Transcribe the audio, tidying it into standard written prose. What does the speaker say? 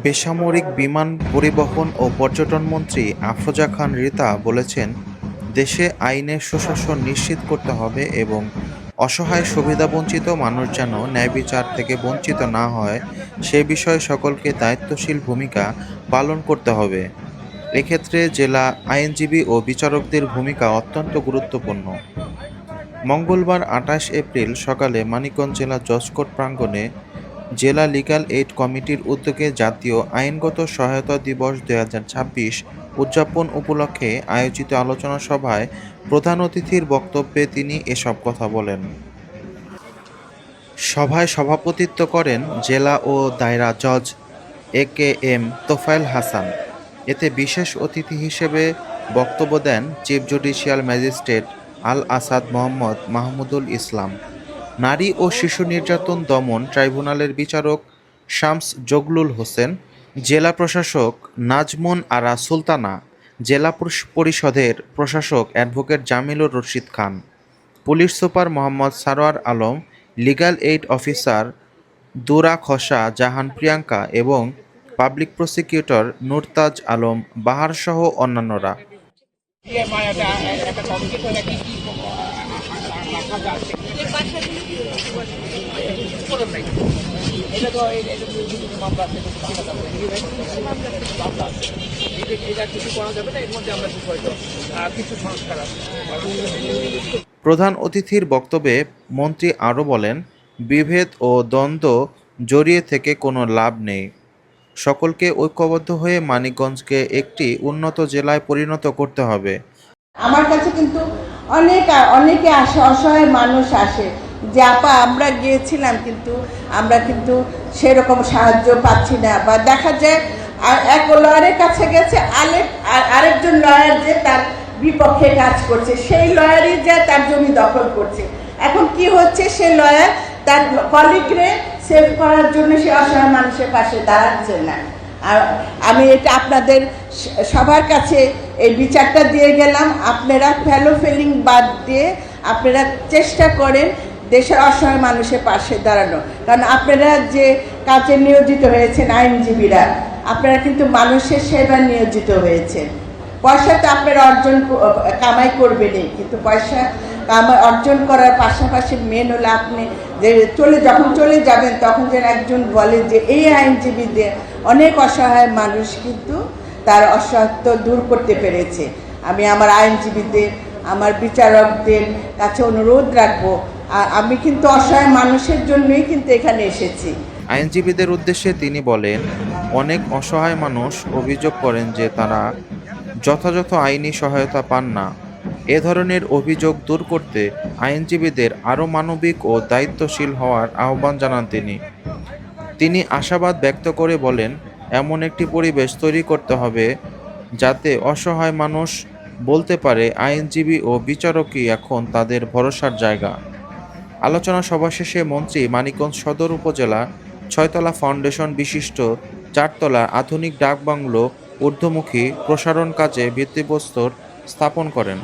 বেসামরিক বিমান পরিবহন ও পর্যটন মন্ত্রী আফরোজা খান রিতা বলেছেন, দেশে আইনের সুশাসন নিশ্চিত করতে হবে এবং অসহায় সুবিধাবঞ্চিত মানুষ যেন ন্যায়বিচার থেকে বঞ্চিত না হয় সে বিষয়ে সকলকে দায়িত্বশীল ভূমিকা পালন করতে হবে। এক্ষেত্রে জেলা আইনজীবী ও বিচারকদের ভূমিকা অত্যন্ত গুরুত্বপূর্ণ। মঙ্গলবার ২৮ এপ্রিল সকালে মানিকগঞ্জ জেলা জজ কোর্ট প্রাঙ্গণে জেলা লিগ্যাল এইড কমিটির উদ্যোগে জাতীয় আইনগত সহায়তা দিবস ২০২৬ উদযাপন উপলক্ষে আয়োজিত আলোচনা সভায় প্রধান অতিথির বক্তব্যে তিনি এসব কথা বলেন। সভায় সভাপতিত্ব করেন জেলা ও দায়রা জজ এ.কে.এম. তোফায়েল হাসান। এতে বিশেষ অতিথি হিসেবে বক্তব্য দেন চিফ জুডিশিয়াল ম্যাজিস্ট্রেট আল আসাদ মোহাম্মদ মাহমুদুল ইসলাম, নারী ও শিশু নির্যাতন দমন ট্রাইব্যুনালের বিচারক শামস জগলুল হোসেন, জেলা প্রশাসক নাজমুন আরা সুলতানা, জেলা পরিষদের প্রশাসক advocate Jamilur Rashid Khan, police super Mohammad Sarwar Alam, legal aid officer Dura Khosa Jahan Priyanka এবং পাবলিক প্রসিকিউটর নুরতাজ আলম বাহারসহ অন্যান্যরা। প্রধান অতিথির বক্তব্যে মন্ত্রী আরও বলেন, বিভেদ ও দ্বন্দ্ব জড়িয়ে থেকে কোনো লাভ নেই। সকলকে ঐক্যবদ্ধ হয়ে মানিকগঞ্জকে একটি উন্নত জেলায় পরিণত করতে হবে। আমার কাছে কিন্তু অনেকে আসে, অসহায় মানুষ আসে যে আপা আমরা গিয়েছিলাম কিন্তু সেরকম সাহায্য পাচ্ছি না, বা দেখা যায় এক লয়ারের কাছে গেছে আরেকজন লয়ার যে তার বিপক্ষে কাজ করছে, সেই লয়ারই যে তার জমি দখল করছে। এখন কি হচ্ছে, সে লয়ার তার কলিগরে সেভ করার জন্য সে অসহায় মানুষের পাশে দাঁড়াচ্ছে না। আর আমি এটা আপনাদের সবার কাছে এই বিচারটা দিয়ে গেলাম, আপনারা ফেলো ফিলিং বাদ দিয়ে আপনারা চেষ্টা করেন দেশের অসহায় মানুষের পাশে দাঁড়ানো। কারণ আপনারা যে কাজে নিয়োজিত হয়েছেন আইনজীবীরা, আপনারা কিন্তু মানুষের সেবা নিয়োজিত হয়েছেন। পয়সা তো আপনারা কামাই করবেনই, কিন্তু পয়সা অর্জন করার পাশাপাশি মেন হলো আপনি যে যখন চলে যাবেন তখন যেন একজন বলে যে এই আইনজীবীদের অনেক অসহায় মানুষ কিন্তু তার অসহায়ত্ব দূর করতে পেরেছে। আমি আমার আইনজীবীদের, আমার বিচারকদের কাছে অনুরোধ রাখবো, আমি কিন্তু অসহায় মানুষের জন্যই কিন্তু এখানে এসেছি। আইনজীবীদের উদ্দেশ্যে তিনি বলেন, অনেক অসহায় মানুষ অভিযোগ করেন যে তারা যথাযথ আইনি সহায়তা পান না। এ ধরনের অভিযোগ দূর করতে আইনজীবীদের আরও মানবিক ও দায়িত্বশীল হওয়ার আহ্বান জানান তিনি আশাবাদ ব্যক্ত করে বলেন, এমন একটি পরিবেশ তৈরি করতে হবে যাতে অসহায় মানুষ বলতে পারে আইনজীবী ও বিচারকই এখন তাদের ভরসার জায়গা। আলোচনা সভা শেষে মন্ত্রী মানিকগঞ্জ সদর উপজেলা ৬তলা ফাউন্ডেশন বিশিষ্ট ৪তলা আধুনিক ডাকবাংলো ঊর্ধ্বমুখী প্রসারণ কাজে ভিত্তিপ্রস্তর স্থাপন করেন।